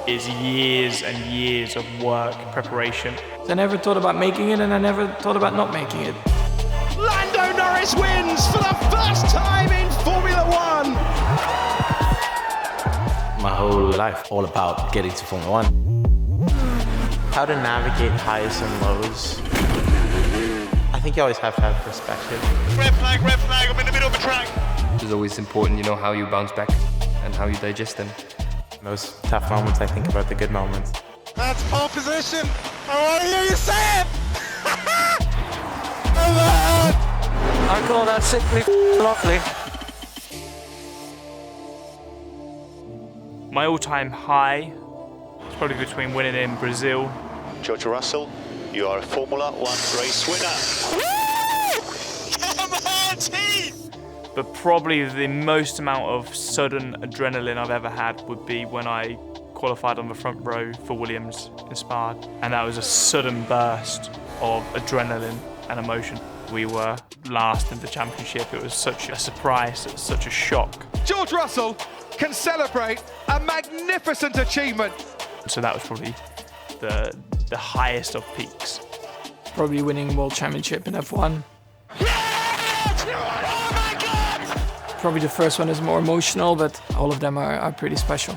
is years and years of work, preparation. I never thought about making it, and I never thought about not making it. Lando Norris wins for the first time in Formula One. My whole life all about getting to Formula One. How to navigate highs and lows. I think you always have to have perspective. Red flag, I'm in the middle of the track. It's always important, how you bounce back and how you digest them. Those tough moments, I think about the good moments. That's pole position. I want to hear you say it. I call that simply lovely. My all-time high is probably between winning in Brazil. George Russell, you are a Formula One race winner. Come on, team! But probably the most amount of sudden adrenaline I've ever had would be when I qualified on the front row for Williams in Spa. And that was a sudden burst of adrenaline and emotion. We were last in the championship. It was such a surprise, it was such a shock. George Russell can celebrate a magnificent achievement. So that was probably the highest of peaks. Probably winning World Championship in F1. Probably the first one is more emotional, but all of them are pretty special.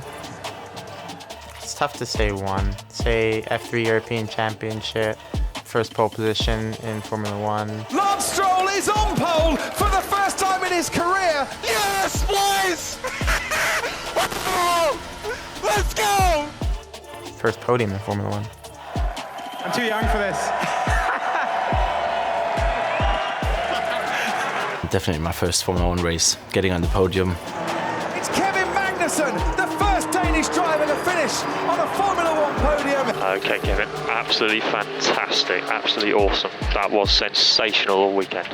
It's tough to say one. Say F3 European Championship, first pole position in Formula One. Lance Stroll is on pole for the first time in his career. Yes, boys! Let's go! First podium in Formula One. I'm too young for this. Definitely my first Formula One race, getting on the podium. It's Kevin Magnussen, the first Danish driver to finish on a Formula One podium. Okay, Kevin, absolutely fantastic, absolutely awesome. That was sensational all weekend.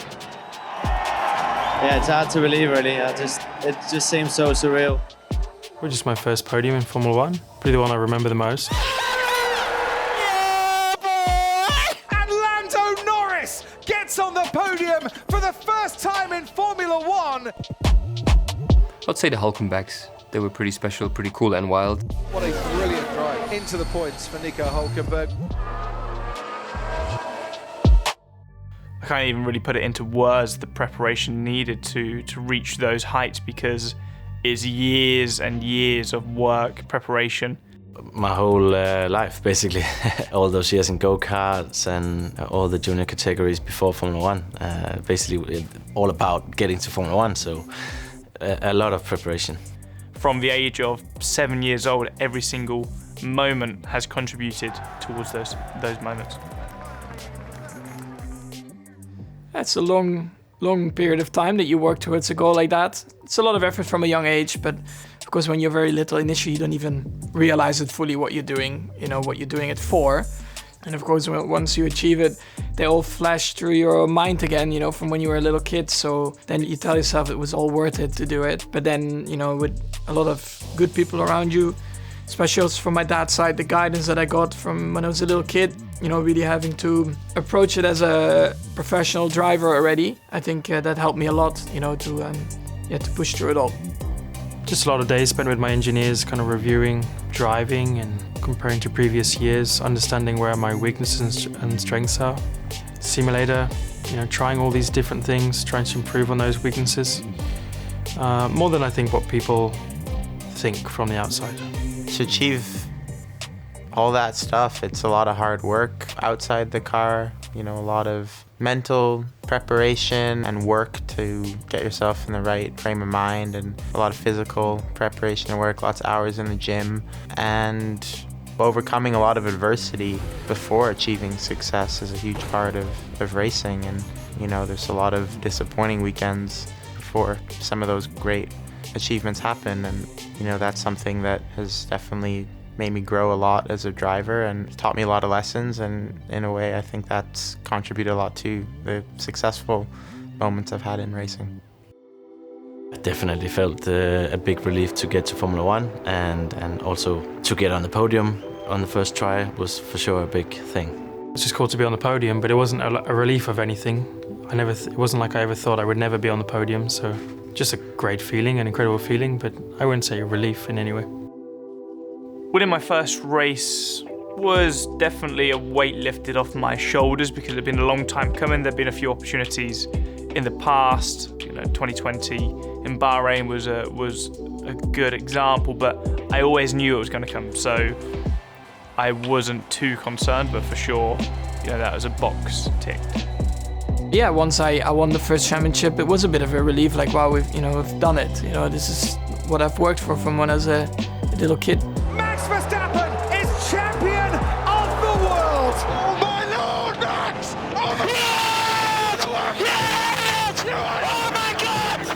Yeah, it's hard to believe, really. It just seems so surreal. Well, just my first podium in Formula One. Probably the one I remember the most. Yeah, boy! And Lando Norris gets on the podium for the first time in Formula One. I'd say the Hulkenbergs. They were pretty special, pretty cool and wild. What a brilliant drive into the points for Nico Hulkenberg. I can't even really put it into words, the preparation needed to reach those heights, because it's years and years of work, preparation. My whole life, basically. All those years in go-karts and all the junior categories before Formula One. Basically all about getting to Formula One, so a lot of preparation. From the age of 7 years old, every single moment has contributed towards those moments. That's a long period of time that you work towards a goal like that. It's a lot of effort from a young age, but of course when you're very little, initially you don't even realize it fully what you're doing, what you're doing it for. And of course once you achieve it, they all flash through your mind again, from when you were a little kid. So then you tell yourself it was all worth it to do it. But then, with a lot of good people around you, especially also from my dad's side, the guidance that I got from when I was a little kid, really having to approach it as a professional driver already. I think that helped me a lot, to push through it all. Just a lot of days spent with my engineers, kind of reviewing, driving and comparing to previous years, understanding where my weaknesses and strengths are. Simulator, trying all these different things, trying to improve on those weaknesses. More than I think what people think from the outside. To achieve all that stuff, it's a lot of hard work outside the car, a lot of mental preparation and work to get yourself in the right frame of mind, and a lot of physical preparation and work, lots of hours in the gym, and overcoming a lot of adversity before achieving success is a huge part of racing. And there's a lot of disappointing weekends before some of those great achievements happen, and that's something that has definitely made me grow a lot as a driver and taught me a lot of lessons, and in a way I think that's contributed a lot to the successful moments I've had in racing. I definitely felt a big relief to get to Formula One, and also to get on the podium on the first try was for sure a big thing. It's just cool to be on the podium, but it wasn't a relief of anything. It wasn't like I ever thought I would never be on the podium, so just a great feeling, an incredible feeling, but I wouldn't say a relief in any way. Winning my first race was definitely a weight lifted off my shoulders because it had been a long time coming. There'd been a few opportunities in the past. 2020 in Bahrain was a good example, but I always knew it was going to come, so I wasn't too concerned. But for sure, that was a box ticked. Yeah, once I won the first championship, it was a bit of a relief. Like, wow, we've done it. This is what I've worked for from when I was a little kid. Max Verstappen is champion of the world! Oh my Lord, Max! Oh my God! Yes! Oh my God!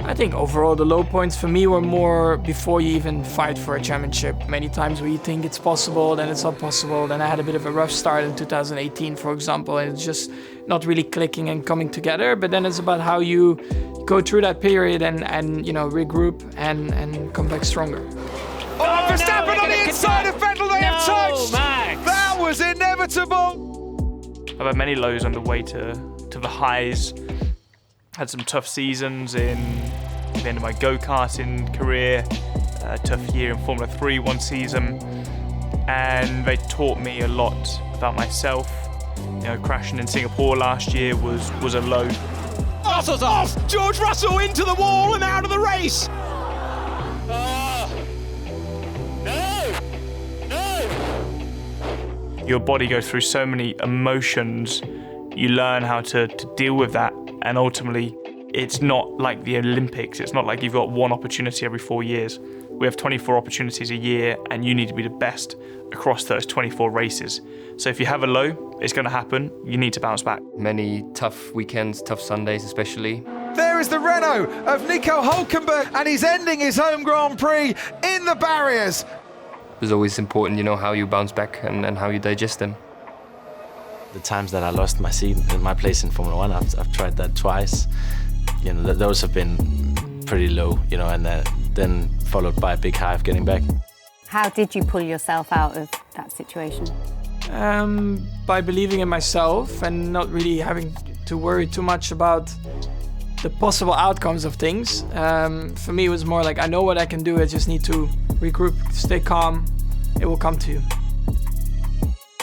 I think overall the low points for me were more before you even fight for a championship. Many times where you think it's possible, then it's not possible. Then I had a bit of a rough start in 2018, for example, and it's just not really clicking and coming together. But then it's about how you go through that period and regroup and come back stronger. Oh, Verstappen on the inside of Vettel, they have touched! Max. That was inevitable! I've had many lows on the way to the highs. Had some tough seasons in the end of my go-karting career, a tough year in Formula 3 one season, and they taught me a lot about myself. Crashing in Singapore last year was a low. Russell's off! George Russell into the wall and out of the race! Your body goes through so many emotions, you learn how to deal with that, and ultimately it's not like the Olympics. It's not like you've got one opportunity every 4 years. We have 24 opportunities a year, and you need to be the best across those 24 races. So if you have a low, it's going to happen. You need to bounce back. Many tough weekends, tough Sundays especially. There is the Renault of Nico Hulkenberg, and he's ending his home Grand Prix in the barriers. It's always important, how you bounce back and how you digest them. The times that I lost my seat in my place in Formula 1, I've tried that twice. Those have been pretty low, and then followed by a big high of getting back. How did you pull yourself out of that situation? By believing in myself and not really having to worry too much about the possible outcomes of things. For me, it was more like, I know what I can do. I just need to regroup, stay calm. It will come to you.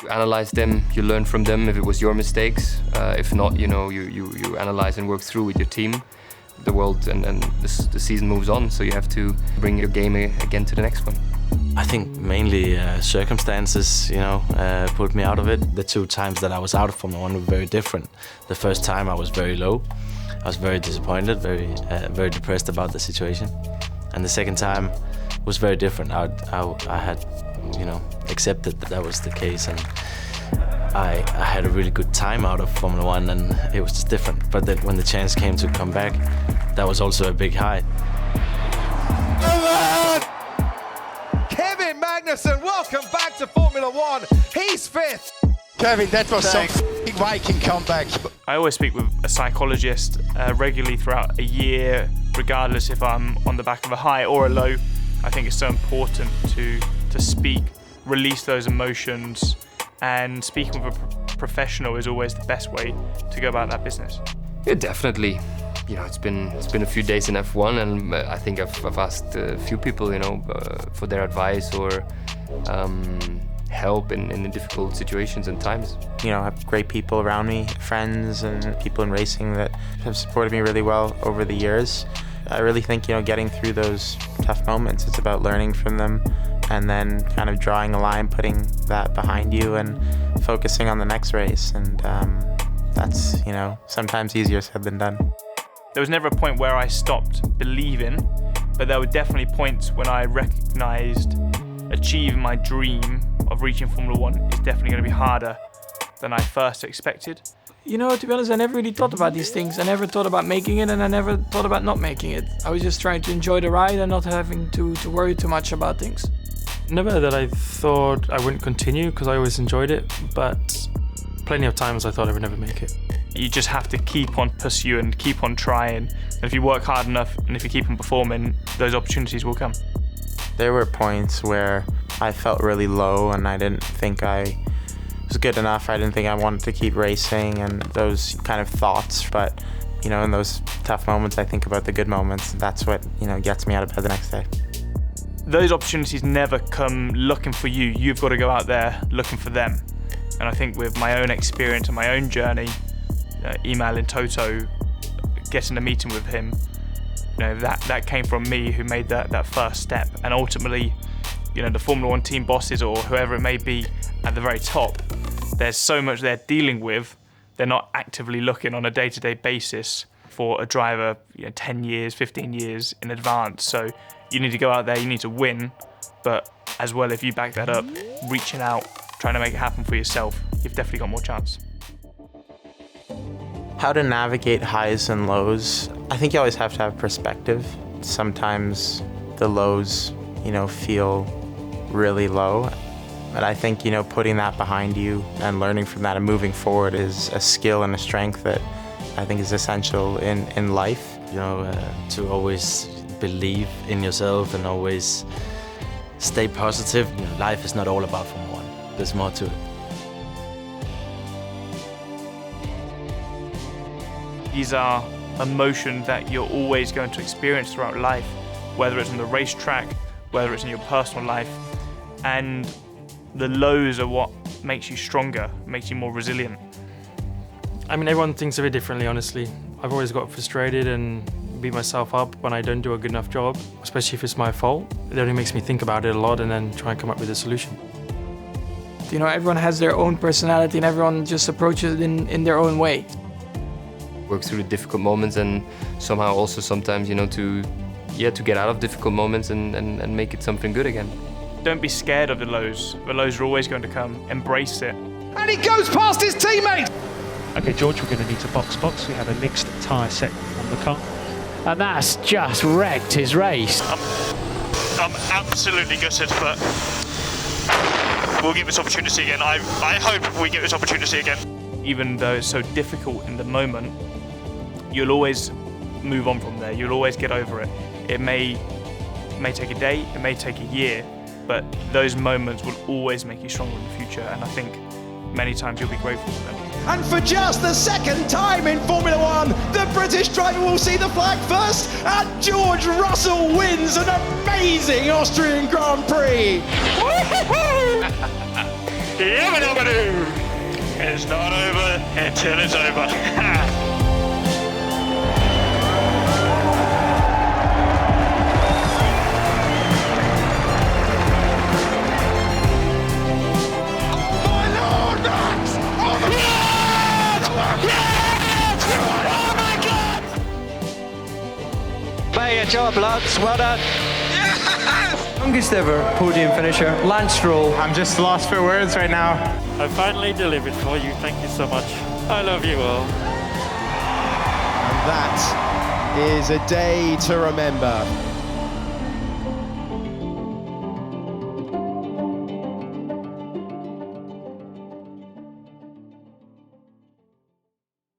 You analyze them, you learn from them if it was your mistakes. If not, you analyze and work through with your team. The world and the season moves on, so you have to bring your game again to the next one. I think mainly circumstances, put me out of it. The 2 times that I was out of Formula 1 were very different. The first time I was very low. I was very disappointed, very depressed about the situation. And the second time was very different. I had, accepted that was the case, and I had a really good time out of Formula 1, and it was just different. But then when the chance came to come back, that was also a big high. Kevin Magnussen, welcome back to Formula 1. He's 5th. Kevin, that was some Viking comeback. I always speak with a psychologist regularly throughout a year, regardless if I'm on the back of a high or a low. I think it's so important to speak, release those emotions, and speaking with a professional is always the best way to go about that business. Yeah, definitely. It's been a few days in F1, and I think I've asked a few people, for their advice or help in difficult situations and times. I have great people around me, friends and people in racing that have supported me really well over the years. I really think, getting through those tough moments, it's about learning from them and then kind of drawing a line, putting that behind you and focusing on the next race. And that's, sometimes easier said than done. There was never a point where I stopped believing, but there were definitely points when I recognized achieving my dream of reaching Formula 1 is definitely going to be harder than I first expected. To be honest, I never really thought about these things. I never thought about making it, and I never thought about not making it. I was just trying to enjoy the ride and not having to worry too much about things. Never that I thought I wouldn't continue, because I always enjoyed it, but plenty of times I thought I would never make it. You just have to keep on pursuing, keep on trying. And if you work hard enough and if you keep on performing, those opportunities will come. There were points where I felt really low and I didn't think I was good enough. I didn't think I wanted to keep racing and those kind of thoughts. But you know, in those tough moments, I think about the good moments. That's what, you know, gets me out of bed the next day. Those opportunities never come looking for you. You've got to go out there looking for them. And I think with my own experience and my own journey, emailing Toto, getting a meeting with him, you know, that came from me, who made that first step. And ultimately, you know, the Formula One team bosses or whoever it may be at the very top, there's so much they're dealing with. They're not actively looking on a day-to-day basis for a driver, you know, 10 years, 15 years in advance. So you need to go out there, you need to win, but as well, if you back that up, reaching out, trying to make it happen for yourself, you've definitely got more chance. How to navigate highs and lows. I think you always have to have perspective. Sometimes the lows, you know, feel really low. But I think, you know, putting that behind you and learning from that and moving forward is a skill and a strength that I think is essential in life. You know, to always believe in yourself and always stay positive. You know, life is not all about Formula One. There's more to it. These are emotions that you're always going to experience throughout life, whether it's on the racetrack, whether it's in your personal life. And the lows are what makes you stronger, makes you more resilient. I mean, everyone thinks of it differently, honestly. I've always got frustrated and beat myself up when I don't do a good enough job, especially if it's my fault. It only makes me think about it a lot and then try and come up with a solution. You know, everyone has their own personality and everyone just approaches it in their own way. Work through the difficult moments and somehow also sometimes, you know, to get out of difficult moments and make it something good again. Don't be scared of the lows. The lows are always going to come. Embrace it. And he goes past his teammate. Okay, George, we're going to need to box. We have a mixed tyre set on the car. And that's just wrecked his race. I'm absolutely gutted, but we'll get this opportunity again. I hope we get this opportunity again. Even though it's so difficult in the moment, you'll always move on from there. You'll always get over it. It may take a day, it may take a year, but those moments will always make you stronger in the future, and I think many times you'll be grateful for them. And for just the second time in Formula One, the British driver will see the flag first, and George Russell wins an amazing Austrian Grand Prix. It's not over until it's over. Bang, job, lads. Well done. Yes! Longest ever podium finisher, Lando Stroll. I'm just lost for words right now. I finally delivered for you. Thank you so much. I love you all. And that is a day to remember.